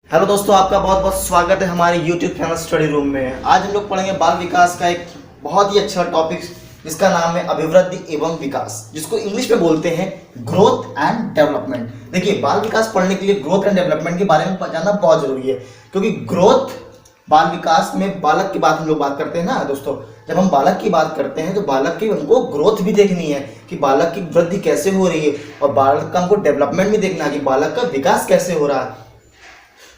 Hello दोस्तों, आपका बहुत बहुत स्वागत है हमारे YouTube चैनल स्टडी रूम में। आज हम लोग पढ़ेंगे बाल विकास का एक बहुत ही अच्छा टॉपिक जिसका नाम है अभिवृद्धि एवं विकास, जिसको इंग्लिश में बोलते हैं ग्रोथ एंड डेवलपमेंट। देखिए, बाल विकास पढ़ने के लिए ग्रोथ एंड डेवलपमेंट के बारे में जानना बहुत जरूरी है, क्योंकि ग्रोथ बाल विकास में बालक की बात हम लोग बात करते हैं ना दोस्तों। जब हम बालक की बात करते हैं तो बालक की हमको ग्रोथ भी देखनी है कि बालक की वृद्धि कैसे हो रही है, और बालक का हमको डेवलपमेंट भी देखना है कि बालक का विकास कैसे हो रहा है।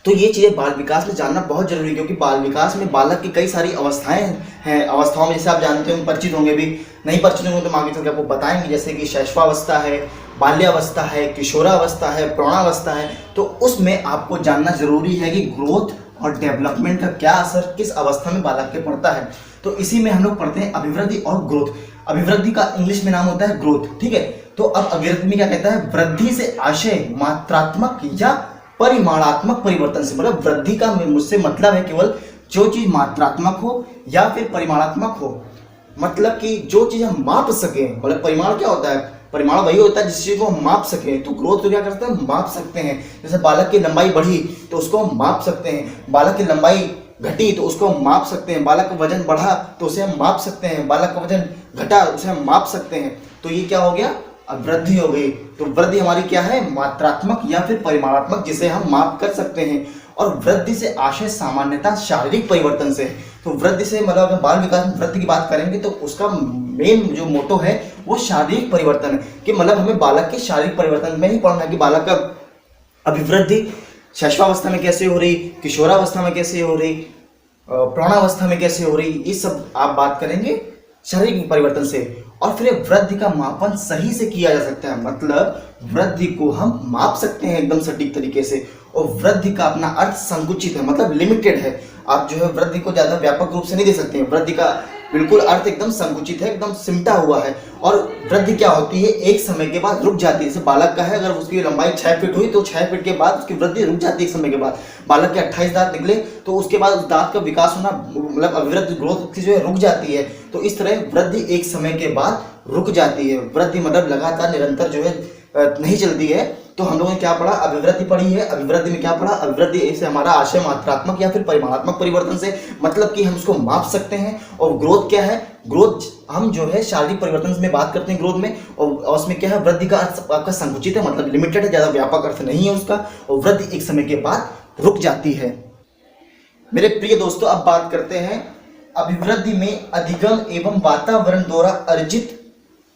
तो ये चीज़ें बाल विकास में जानना बहुत जरूरी है, क्योंकि बाल विकास में बालक की कई सारी अवस्थाएं हैं। अवस्थाओं में जैसे आप जानते होंगे, परिचित होंगे भी, नहीं परिचित होंगे तो आगे चल के आपको बताएंगे, जैसे कि शैशवावस्था है, बाल्यावस्था है, किशोरावस्था है, प्रौढ़ावस्था है। तो उसमें आपको जानना जरूरी है कि ग्रोथ और डेवलपमेंट का क्या असर किस अवस्था में बालक पे पड़ता है। तो इसी में हम लोग पढ़ते हैं अभिवृद्धि और ग्रोथ। अभिवृद्धि का इंग्लिश में नाम होता है ग्रोथ, ठीक है। तो अब अभिवृद्धि में क्या कहता है, वृद्धि से आशय मात्रात्मक या परिमाणात्मक परिवर्तन से, मतलब वृद्धि का मुझसे मतलब है केवल जो चीज मात्रात्मक हो या फिर परिमाणात्मक हो, मतलब कि जो चीज हम माप सके। मतलब परिमाण क्या होता है, परिमाण वही होता है जिस चीज को हम माप सके। तो ग्रोथ तो क्या करते हैं, माप सकते हैं। जैसे बालक की लंबाई बढ़ी तो उसको हम माप सकते हैं, बालक की लंबाई घटी तो उसको हम माप सकते हैं, बालक का वजन बढ़ा तो उसे हम माप सकते हैं, बालक का वजन घटा उसे हम माप सकते हैं। तो ये क्या हो गया, वृद्धि हो गई। तो वृद्धि हमारी क्या है, मात्रात्मक या फिर परिमाणात्मक, जिसे हम माप कर सकते हैं। और वृद्धि से आशय सामान्यतः शारीरिक परिवर्तन से। तो वृद्धि से मतलब अगर बाल विकास में वृद्धि की बात करेंगे तो उसका मेन जो मोटो है वो शारीरिक परिवर्तन है, कि मतलब हमें बालक के शारीरिक परिवर्तन में ही पढ़ना है कि बालक का अभिवृद्धि शैशवावस्था में कैसे हो रही, किशोरावस्था में कैसे हो रही, प्रौढ़ावस्था में कैसे हो रही, ये सब आप बात करेंगे शारीरिक परिवर्तन से। और फिर वृद्धि का मापन सही से किया जा सकता है, मतलब वृद्धि को हम माप सकते हैं एकदम सटीक तरीके से। और वृद्धि का अपना अर्थ संकुचित है, मतलब लिमिटेड है। आप जो है वृद्धि को ज्यादा व्यापक रूप से नहीं दे सकते हैं। वृद्धि का बिल्कुल अर्थ एकदम संकुचित है, एकदम सिमटा हुआ है। और वृद्धि क्या होती है, एक समय के बाद रुक जाती है। जैसे बालक का है, अगर उसकी लंबाई 6 फीट हुई तो 6 फीट के बाद उसकी वृद्धि रुक जाती है एक समय के बाद। बालक के 28 दांत निकले तो उसके बाद उस दांत का विकास होना, मतलब अभिवृद्धि ग्रोथ जो है रुक जाती है। तो इस तरह वृद्धि एक समय के बाद रुक जाती है। वृद्धि मतलब लगातार निरंतर जो है नहीं चलती है। तो हम लोगों ने क्या पढ़ा, अभिवृद्धि पढ़ी है। अभिवृद्धि में क्या पढ़ा, अभिवृद्धि से हमारा आशय मात्रात्मक या फिर परिमाणात्मक परिवर्तन से, मतलब कि हम उसको माप सकते हैं। और ग्रोथ क्या है, ग्रोथ हम जो है शारीरिक परिवर्तन में बात करते हैं ग्रोथ में। और उसमें क्या है, वृद्धि का अर्थ आपका संकुचित है, मतलब लिमिटेड है, ज्यादा व्यापक अर्थ नहीं है उसका। और वृद्धि एक समय के बाद रुक जाती है। मेरे प्रिय दोस्तों, अब बात करते हैं अभिवृद्धि में अधिगम एवं वातावरण द्वारा अर्जित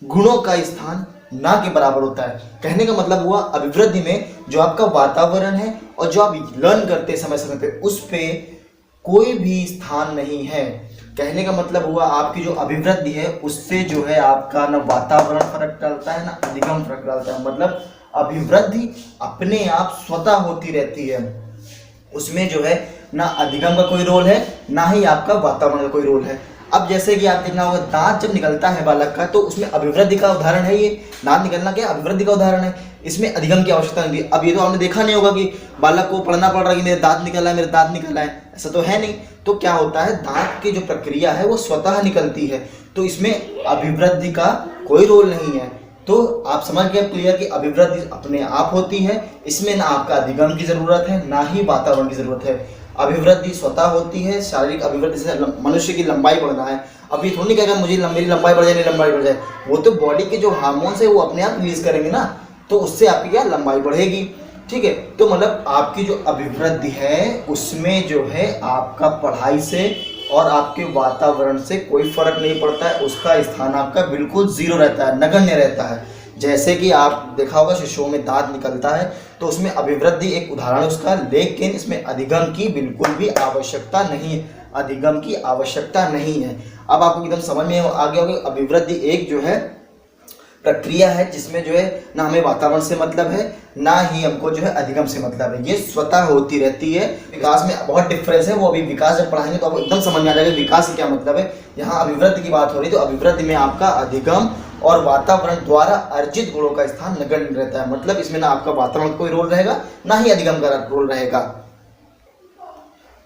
गुणों का स्थान ना के बराबर होता है। कहने का मतलब हुआ, अभिवृद्धि में जो आपका वातावरण है और जो आप लर्न करते हैं समय समय पे, उस पे कोई भी स्थान नहीं है। कहने का मतलब हुआ, आपकी जो अभिवृद्धि है उससे जो है आपका ना वातावरण फर्क डालता है ना अधिगम फर्क डालता है। मतलब अभिवृद्धि अपने आप स्वतः होती रहती है, उसमें जो है ना अधिगम का कोई रोल है ना ही आपका वातावरण का कोई रोल है। अब जैसे कि आप देखना होगा, दांत जब निकलता है बालक का तो उसमें अभिवृद्धि का उदाहरण है। ये दांत निकलना क्या अभिवृद्धि का उदाहरण है, इसमें अधिगम की आवश्यकता नहीं थी। अब ये तो आपने देखा नहीं होगा कि बालक को पढ़ना पड़ रहा है कि मेरे दांत निकला है, मेरे दांत निकला है, ऐसा तो है नहीं। तो क्या होता है, दांत की जो प्रक्रिया है वो स्वतः निकलती है, तो इसमें अभिवृद्धि का कोई रोल नहीं है। तो आप समझ गए क्लियर कि अभिवृद्धि अपने आप होती है, इसमें ना आपका अधिगम की जरूरत है ना ही वातावरण की जरूरत है। अभिवृद्धि स्वतः होती है। शारीरिक अभिवृद्धि से मनुष्य की लंबाई बढ़ना है। अब ये थोड़ी नहीं कहेगा मुझे मेरी लंबाई बढ़ जाए, मेरी लंबाई बढ़ जाए, वो तो बॉडी के जो हार्मोन्स है वो अपने आप रिलीज करेंगे ना, तो उससे आपकी क्या लंबाई बढ़ेगी, ठीक है। तो मतलब आपकी जो अभिवृद्धि है उसमें जो है आपका पढ़ाई से और आपके वातावरण से कोई फर्क नहीं पड़ता है, उसका स्थान आपका बिल्कुल जीरो रहता है, नगण्य रहता है। जैसे कि आप देखा होगा शिशुओं में दांत निकलता है तो उसमें अभिवृद्धि एक उदाहरण है उसका, लेकिन इसमें अधिगम की बिल्कुल भी आवश्यकता नहीं है, अधिगम की आवश्यकता नहीं है। अब आपको एकदम समझ में आ गया होगा, अभिवृद्धि एक जो है प्रक्रिया है जिसमें जो है ना हमें वातावरण से मतलब है ना ही हमको जो है अधिगम से मतलब है, ये स्वतः होती रहती है। विकास में बहुत डिफरेंस है, वो अभी विकास जब पढ़ाएंगे तो आपको एकदम समझ में आ जाएगा विकास से क्या मतलब है। यहाँ अभिवृद्धि की बात हो रही है, तो अभिवृद्धि में आपका अधिगम और वातावरण द्वारा अर्जित गुणों का स्थान नगण्य रहता है, मतलब इसमें ना आपका वातावरण का कोई रोल रहेगा ना ही अधिगम का रोल रहेगा।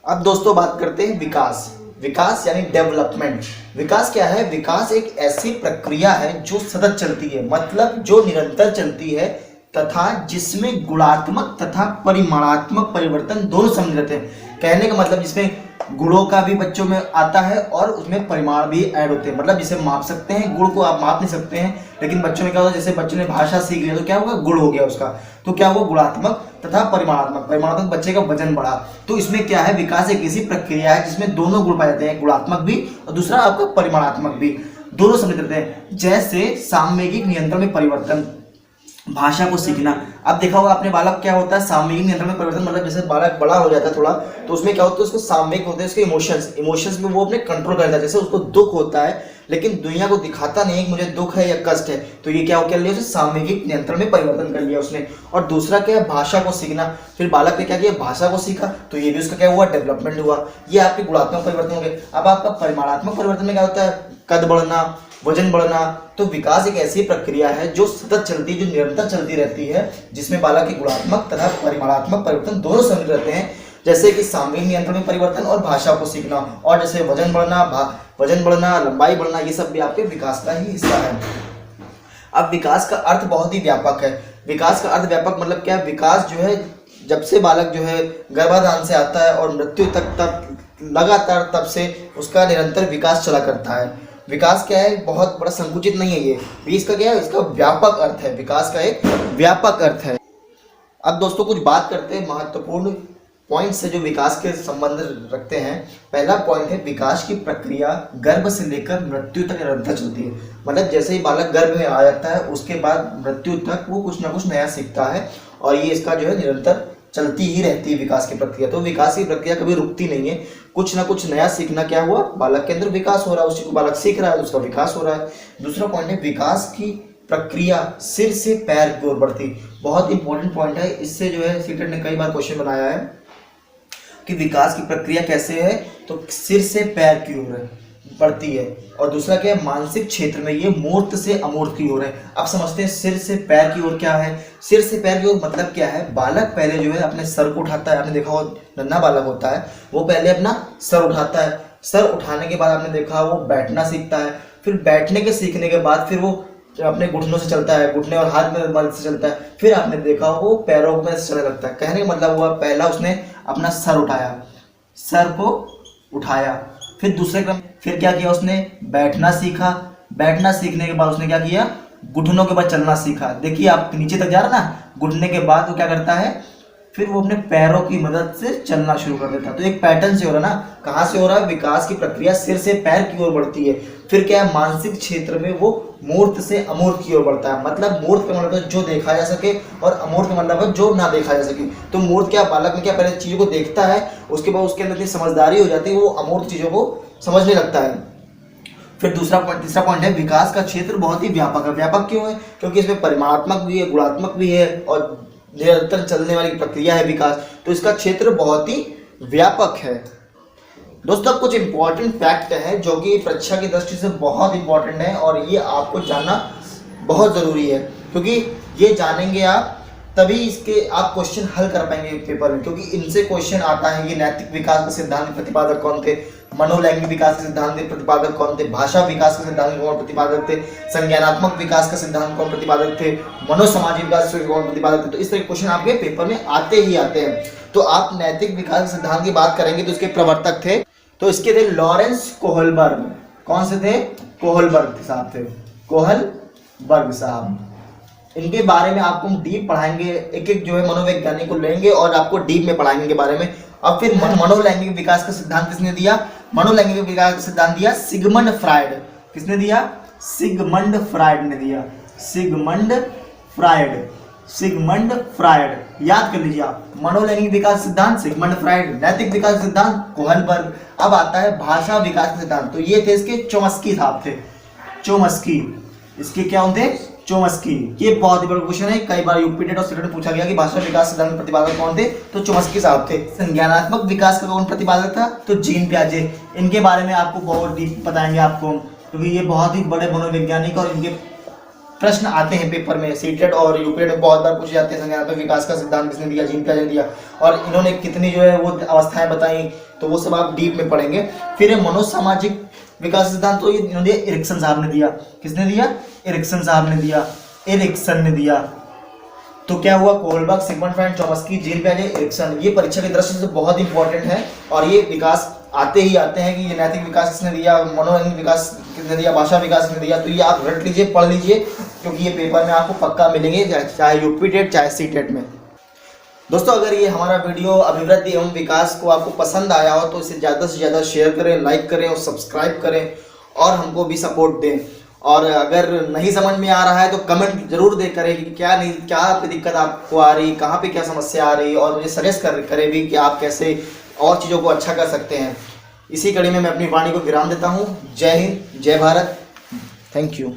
अब दोस्तों बात करते हैं विकास। विकास यानी डेवलपमेंट। विकास क्या है, विकास एक ऐसी प्रक्रिया है जो सतत चलती है, मतलब जो निरंतर चलती है, तथा जिसमें गुणात्मक तथा परिमाणात्मक परिवर्तन दोनों सम्मिलित रहते हैं। कहने का मतलब जिसमें गुणों का भी बच्चों में आता है और उसमें परिमाण भी ऐड होते हैं, मतलब जिसे माप सकते हैं, गुण को आप माप नहीं सकते हैं, लेकिन बच्चों में क्या होता है, जैसे बच्चों ने भाषा सीख लिया तो क्या होगा, गुण हो गया उसका, तो क्या हुआ, गुणात्मक तथा परिमाणात्मक। परिमाणात्मक बच्चे का वजन बढ़ा, तो इसमें क्या है, विकास एक ऐसी प्रक्रिया है जिसमें दोनों गुण पाए जाते हैं, गुणात्मक भी और दूसरा आपका परिमाणात्मक भी, दोनों सम्मिलित रहते हैं। जैसे सामयिक नियंत्रण में परिवर्तन, भाषा को सीखना। अब देखा होगा आपने, बालक क्या होता है, सामयिक नियंत्रण में परिवर्तन, मतलब जैसे बालक बड़ा हो जाता है थोड़ा, तो उसमें क्या होता है, उसको सामयिक होते हैं उसके इमोशंस में वो अपने कंट्रोल करता है। जैसे उसको दुख होता है लेकिन दुनिया को दिखाता नहीं है कि मुझे दुख है या कष्ट है, तो ये क्या कर लिया, उसे सामयिक नियंत्रण में परिवर्तन कर लिया उसने। और दूसरा क्या है, भाषा को सीखना। फिर बालक ने क्या किया, भाषा को सीखा, तो ये भी उसका क्या हुआ, डेवलपमेंट हुआ। ये आपके गुणात्मक परिवर्तन हो गए। अब आपका परिमाणात्मक परिवर्तन में क्या होता है, कद बढ़ना, वजन बढ़ना। तो विकास एक ऐसी प्रक्रिया है जो सतत चलती है, जो निरंतर चलती रहती है, जिसमें बालक के गुणात्मक तथा परिमाणात्मक परिवर्तन दोनों सम्मिलित रहते हैं। जैसे कि सामयिक नियंत्रण में परिवर्तन और भाषा को सीखना, और जैसे वजन बढ़ना, लंबाई बढ़ना, ये सब भी आपके विकास का ही हिस्सा है। अब विकास का अर्थ बहुत ही व्यापक है। विकास का अर्थ व्यापक मतलब क्या है, विकास जो है जब से बालक जो है गर्भाधान से आता है और मृत्यु तक लगातार तब से उसका निरंतर विकास चला करता है। विकास क्या है, बहुत बड़ा संकुचित नहीं है ये, इसका क्या है, इसका व्यापक अर्थ है, विकास का एक व्यापक अर्थ है। अब दोस्तों कुछ बात करते हैं महत्वपूर्ण पॉइंट से जो विकास के संबंध रखते हैं। पहला पॉइंट है, विकास की प्रक्रिया गर्भ से लेकर मृत्यु तक निरंतर चलती है। मतलब जैसे ही बालक गर्भ में आ जाता है उसके बाद मृत्यु तक वो कुछ ना कुछ नया सीखता है, और ये इसका जो है निरंतर चलती ही रहती है विकास की प्रक्रिया। तो विकास की प्रक्रिया कभी रुकती नहीं है, कुछ ना कुछ नया सीखना क्या हुआ, बालक के अंदर विकास हो रहा है, उसी को बालक सीख रहा है, उसका विकास हो रहा है। दूसरा पॉइंट है, विकास की प्रक्रिया सिर से पैर की ओर बढ़ती। बहुत इंपॉर्टेंट पॉइंट है, इससे जो है सीटेट ने कई बार क्वेश्चन बनाया है कि विकास की प्रक्रिया कैसे है, तो सिर से पैर की ओर बढ़ती है। और दूसरा क्या है, मानसिक क्षेत्र में ये मूर्त से अमूर्त की ओर है। अब समझते हैं सिर से पैर की ओर क्या है। सिर से पैर की ओर मतलब क्या है, बालक पहले जो है अपने सर को उठाता है। आपने देखा हो नन्हा बालक होता है वो पहले अपना सर उठाता है, सर उठाने के बाद आपने देखा वो बैठना सीखता है, फिर बैठने के सीखने के बाद फिर वो अपने घुटनों से चलता है, घुटने और हाथ में मदद से चलता है, फिर आपने देखा वो पैरों में चलने लगता है। कहने का मतलब हुआ, पहला उसने अपना सर उठाया, सर को उठाया, फिर दूसरे क्रम फिर क्या किया, उसने बैठना सीखा, बैठना सीखने के बाद उसने क्या किया, घुटनों के बाद चलना सीखा। देखिए आप नीचे तक जा रहा ना, घुटने के बाद वो क्या करता है, फिर वो अपने पैरों की मदद से चलना शुरू कर देता है। तो एक पैटर्न से हो रहा है ना, कहाँ से हो रहा है, विकास की प्रक्रिया सिर से पैर की ओर बढ़ती है। फिर क्या है, मानसिक क्षेत्र में वो मूर्त से अमूर्त की ओर बढ़ता है। मतलब मूर्त का मतलब जो देखा जा सके, और अमूर्त का मतलब जो ना देखा जा सके। तो मूर्त क्या, बालक में क्या पहले चीजों को देखता है, उसके बाद उसके अंदर इतनी समझदारी हो जाती है, वो अमूर्त चीजों को समझने लगता है। फिर तीसरा पॉइंट है, विकास का क्षेत्र बहुत ही व्यापक है। व्यापक क्यों है, क्योंकि इसमें परिमाणात्मक भी है, गुणात्मक भी है, और निरंतर चलने वाली प्रक्रिया है विकास, तो इसका क्षेत्र बहुत ही व्यापक है। दोस्तों कुछ इंपॉर्टेंट फैक्ट है जो कि परीक्षा की दृष्टि से बहुत इंपॉर्टेंट है, और ये आपको जानना बहुत ज़रूरी है, क्योंकि ये जानेंगे आप तभी इसके आप क्वेश्चन हल कर पाएंगे पेपर में। क्योंकि इनसे क्वेश्चन आता है कि नैतिक विकास के सिद्धांत के प्रतिपादक कौन थे, मनोलैंगिक विकास के सिद्धांत के प्रतिपादक कौन थे, भाषा विकास के सिद्धांत के कौन प्रतिपादक थे, संज्ञानात्मक विकास का सिद्धांत कौन प्रतिपादक थे, मनोसामाजिक विकास के कौन प्रतिपादक थे। तो इस तरह के क्वेश्चन आपके पेपर में आते ही आते हैं। तो आप नैतिक विकास के सिद्धांत की बात करेंगे तो इसके प्रवर्तक थे, तो इसके थे लॉरेंस कोहलबर्ग। कौन से थे, कोहलबर्ग साहब थे, कोहलबर्ग साहब। इनके बारे में आपको हम डीप पढ़ाएंगे, एक एक जो है मनोवैज्ञानिक को लेंगे और आपको डीप में पढ़ाएंगे इनके बारे में। अब फिर मनोलैंगिक विकास का सिद्धांत किसने दिया, मनोलैंगिक विकास का सिद्धांत दिया सिगमंड फ्रायड। किसने दिया, सिगमंड फ्रायड ने दिया, सिगमंड फ्रायड। याद कर लीजिए आप, मनोलैंगिक विकास सिद्धांत सिगमंड फ्रायड, नैतिक विकास सिद्धांत कोहलबर्ग। अब आता है भाषा विकास सिद्धांत, तो ये थे इसके चोम्स्की साहब थे, चोम्स्की। इसके क्या होते, चोम्स्की। ये बहुत ही बड़ा क्वेश्चन है, कई बार यूपी टेट और सीटेट में पूछा गया कि भाषा विकास सिद्धांत के प्रतिपादक कौन थे, तो चोम्स्की साहब थे। संज्ञानात्मक विकास का कौन प्रतिपादक था, तो जीन पियाजे। इनके बारे में आपको बहुत डीप बताएंगे आपको, क्योंकि ये बहुत ही बड़े मनोवैज्ञानिक और इनके प्रश्न आते हैं पेपर में, सीटेट और यूपी टेट बहुत बार पूछे जाते हैं। संज्ञानात्मक विकास का सिद्धांत किसने दिया, जीन पियाजे ने दिया, और इन्होंने कितनी जो है वो अवस्थाएं बताई, तो वो सब आप डीप में पढ़ेंगे। फिर मनोसामाजिक विकास सिद्धांत, तो इन्होंने एरिक्सन साहब ने दिया। किसने दिया, एरिक्सन साहब ने दिया, एरिक्सन ने दिया। तो क्या हुआ, Kohlberg, Sigmund Freud, Chomsky, Jean पियाजे, एरिक्सन, ये परीक्षा की दृष्टि से बहुत इंपॉर्टेंट है। और ये विकास आते ही आते हैं कि ये नैतिक विकास किसने दिया, मनोरंजन विकास किसने दिया, भाषा विकास किसने दिया। तो ये आप रट लीजिए, पढ़ लीजिए, क्योंकि ये पेपर में आपको पक्का मिलेंगे, चाहे यूपी टेट चाहे सी टेट में। दोस्तों, अगर ये हमारा वीडियो अभिवृद्धि एवं विकास को आपको पसंद आया हो तो इसे ज़्यादा से ज़्यादा शेयर करें, लाइक करें और सब्सक्राइब करें और हमको भी सपोर्ट दें। और अगर नहीं समझ में आ रहा है तो कमेंट जरूर दे करें कि क्या दिक्कत आपको आ रही, कहाँ पे क्या समस्या आ रही, और मुझे सजेस्ट करें भी कि आप कैसे और चीज़ों को अच्छा कर सकते हैं। इसी कड़ी में मैं अपनी वाणी को विराम देता हूँ। जय हिंद, जय भारत, थैंक यू।